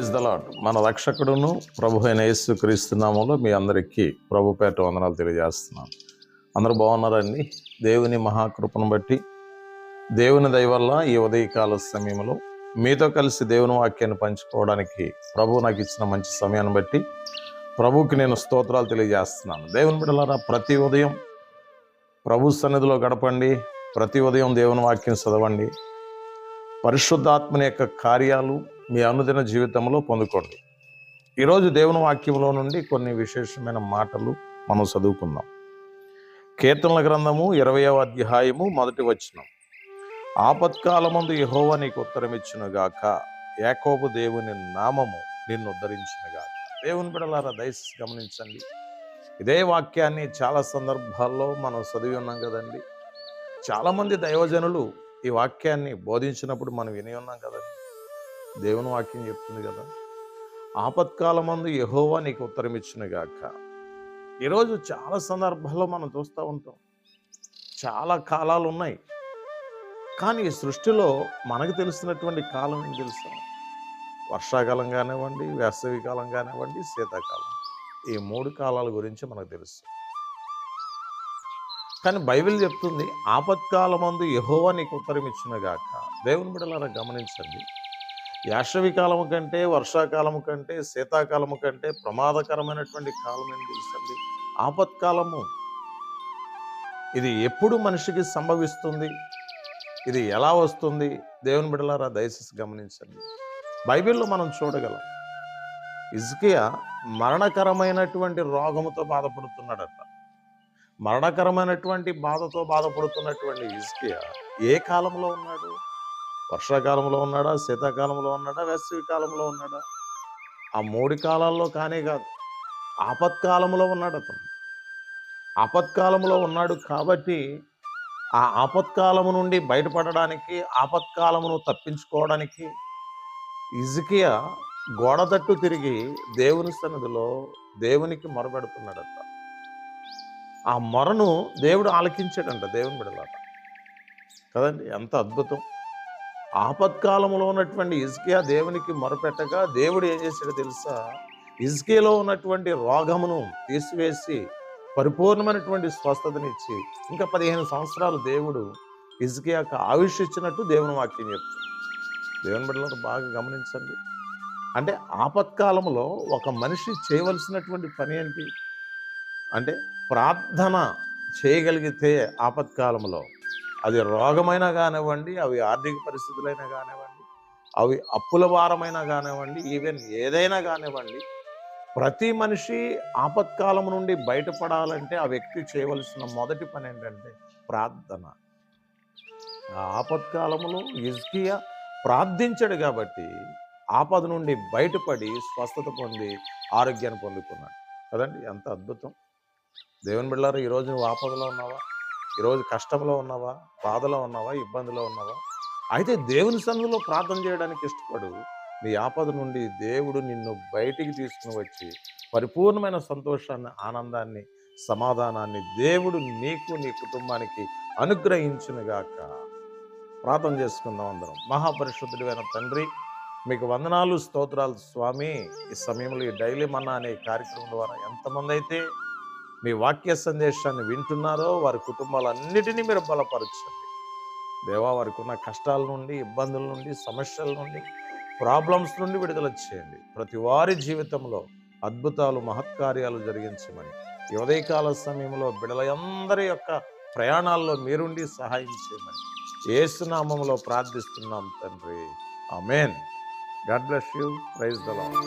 Praise the lord. మన రక్షకుడును ప్రభు అయిన యేసు క్రీస్తు నామములో మీ అందరికీ ప్రభు పేట వందనాలు తెలియజేస్తున్నాను. అందరూ బాగున్నారండి? దేవుని మహాకృపను బట్టి, దేవుని దయ వల్ల ఈ ఉదయకాల సమయంలో మీతో కలిసి దేవుని వాక్యాన్ని పంచుకోవడానికి ప్రభు నాకు ఇచ్చిన మంచి సమయాన్ని బట్టి ప్రభువుకి నేను స్తోత్రాలు తెలియజేస్తున్నాను. దేవుని బిడ్డలారా, ప్రతి ఉదయం ప్రభు సన్నిధిలో గడపండి. ప్రతి ఉదయం దేవుని వాక్యం చదవండి. పరిశుద్ధాత్మని యొక్క కార్యాలు మీ అనుదిన జీవితంలో పొందుకోండి. ఈరోజు దేవుని వాక్యంలో నుండి కొన్ని విశేషమైన మాటలు మనం చదువుకుందాం. కీర్తనల గ్రంథము 20వ అధ్యాయము 1వ వచనం. ఆపత్కాలమందు యెహోవా నీకు ఉత్తరమిచ్చునుగాక, యాకోబు దేవుని నామము నిన్ను ఉద్ధరించునుగాక. దేవుని బిడ్డలారా, దయచేసి గమనించండి. ఇదే వాక్యాన్ని చాలా సందర్భాల్లో మనం చదివి ఉన్నాం కదండి. చాలామంది దైవజనులు ఈ వాక్యాన్ని బోధించినప్పుడు మనం విని ఉన్నాం కదండి. దేవుని వాక్యం చెప్తుంది కదా, ఆపత్కాలమందు యెహోవా నీకు ఉత్తరమిచ్చునుగాక. ఈరోజు చాలా సందర్భాల్లో మనం చూస్తూ ఉంటాం. చాలా కాలాలు ఉన్నాయి, కానీ ఈ సృష్టిలో మనకు తెలిసినటువంటి కాలం ఏం తెలుసా? వర్షాకాలం కానివ్వండి, వేసవి కాలం కానివ్వండి, శీతాకాలం. ఈ 3 కాలాల గురించి మనకు తెలుసు. కానీ బైబిల్ చెప్తుంది, ఆపత్కాలమందు యెహోవా నీకు ఉత్తరమిచ్చునుగాక. దేవుని బిడ్డలారా, గమనించండి. వేసవి కాలము కంటే, వర్షాకాలము కంటే, శీతాకాలము కంటే ప్రమాదకరమైనటువంటి కాలం ఏం తెలుసండి? ఆపత్కాలము. ఇది ఎప్పుడు మనిషికి సంభవిస్తుంది? ఇది ఎలా వస్తుంది? దేవుని బిడ్డలారా, దయచేసి గమనించండి. బైబిల్లో మనం చూడగలం, హిజ్కియా మరణకరమైనటువంటి రోగముతో బాధపడుతున్నాడట. మరణకరమైనటువంటి బాధతో బాధపడుతున్నటువంటి హిజ్కియా ఏ కాలంలో ఉన్నాడు? వర్షాకాలంలో ఉన్నాడా? శీతాకాలంలో ఉన్నాడా? వేసవి కాలంలో ఉన్నాడా? ఆ 3 కాలాల్లో కానే కాదు, ఆపత్కాలంలో ఉన్నాడు అతను. ఆపత్కాలంలో ఉన్నాడు కాబట్టి ఆ ఆపత్కాలము నుండి బయటపడడానికి, ఆపత్కాలమును తప్పించుకోవడానికి హిజ్కియా గోడ తట్టు తిరిగి దేవుని సన్నిధిలో దేవునికి మొరపెడుతున్నాడట. ఆ మొరను దేవుడు ఆలకించాడంట. దేవుని బిడ్డలారా కదండి, ఎంత అద్భుతం! ఆపత్కాలంలో ఉన్నటువంటి హిజ్కియా దేవునికి మొరపెట్టగా దేవుడు ఏం చేశాడో తెలుసా? హిజ్కియాలో ఉన్నటువంటి రోగమును తీసివేసి పరిపూర్ణమైనటువంటి స్వస్థతనిచ్చి ఇంకా 15 సంవత్సరాలు దేవుడు హిజ్కియాకు ఆయుష్ ఇచ్చినట్టు దేవుని వాక్యం చెప్తుంది. దేవుని బిడ్డలారా, బాగా గమనించండి. అంటే ఆపత్కాలంలో ఒక మనిషి చేయవలసినటువంటి పని ఏంటి అంటే, ప్రార్థన చేయగలిగితే ఆపత్కాలంలో, అది రోగమైనా కానివ్వండి, అవి ఆర్థిక పరిస్థితులైనా కానివ్వండి, అవి అప్పుల భారమైనా కానివ్వండి, ఈవెన్ ఏదైనా కానివ్వండి, ప్రతి మనిషి ఆపత్కాలం నుండి బయటపడాలంటే ఆ వ్యక్తి చేయవలసిన మొదటి పని ఏంటంటే ప్రార్థన. ఆ ఆపత్కాలంలో హిజ్కియా ప్రార్థించాడు కాబట్టి ఆపద నుండి బయటపడి స్వస్థత పొంది ఆరోగ్యాన్ని పొందుకున్నాడు కదండి. ఎంత అద్భుతం! దేవుని బిడ్డలారా, ఈరోజు నువ్వు ఆపదలో ఉన్నావా? ఈరోజు కష్టంలో ఉన్నావా? బాధలో ఉన్నావా? ఇబ్బందిలో ఉన్నావా? అయితే దేవుని సన్నిధిలో ప్రార్థన చేయడానికి ఇష్టపడు. నీ ఆపద నుండి దేవుడు నిన్ను బయటికి తీసుకుని వచ్చి పరిపూర్ణమైన సంతోషాన్ని, ఆనందాన్ని, సమాధానాన్ని దేవుడు నీకు, నీ కుటుంబానికి అనుగ్రహించునుగాక. ప్రార్థన చేసుకుందాం అందరం. మహాపరిశుద్ధుడైన తండ్రి, మీకు వందనాలు, స్తోత్రాలు స్వామి. ఈ సమయంలో ఈ డైలీ మన్నా అనే కార్యక్రమం ద్వారా ఎంతమంది అయితే మీ వాక్య సందేశాన్ని వింటున్నారో వారి కుటుంబాలన్నిటినీ మీరు బలపరచండి దేవా. వారికి ఉన్న కష్టాల నుండి, ఇబ్బందుల నుండి, సమస్యల నుండి, ప్రాబ్లమ్స్ నుండి విడుదల చేయండి. ప్రతి వారి జీవితంలో అద్భుతాలు, మహత్కార్యాలు జరిగించమని ఈ ఉదయకాల సమయంలో బిడ్డలందరి యొక్క ప్రయాణాల్లో మీరుండి సహాయం చేయమని యేసు నామములో ప్రార్థిస్తున్నాం తండ్రి. Amen. God bless you. Praise the lord.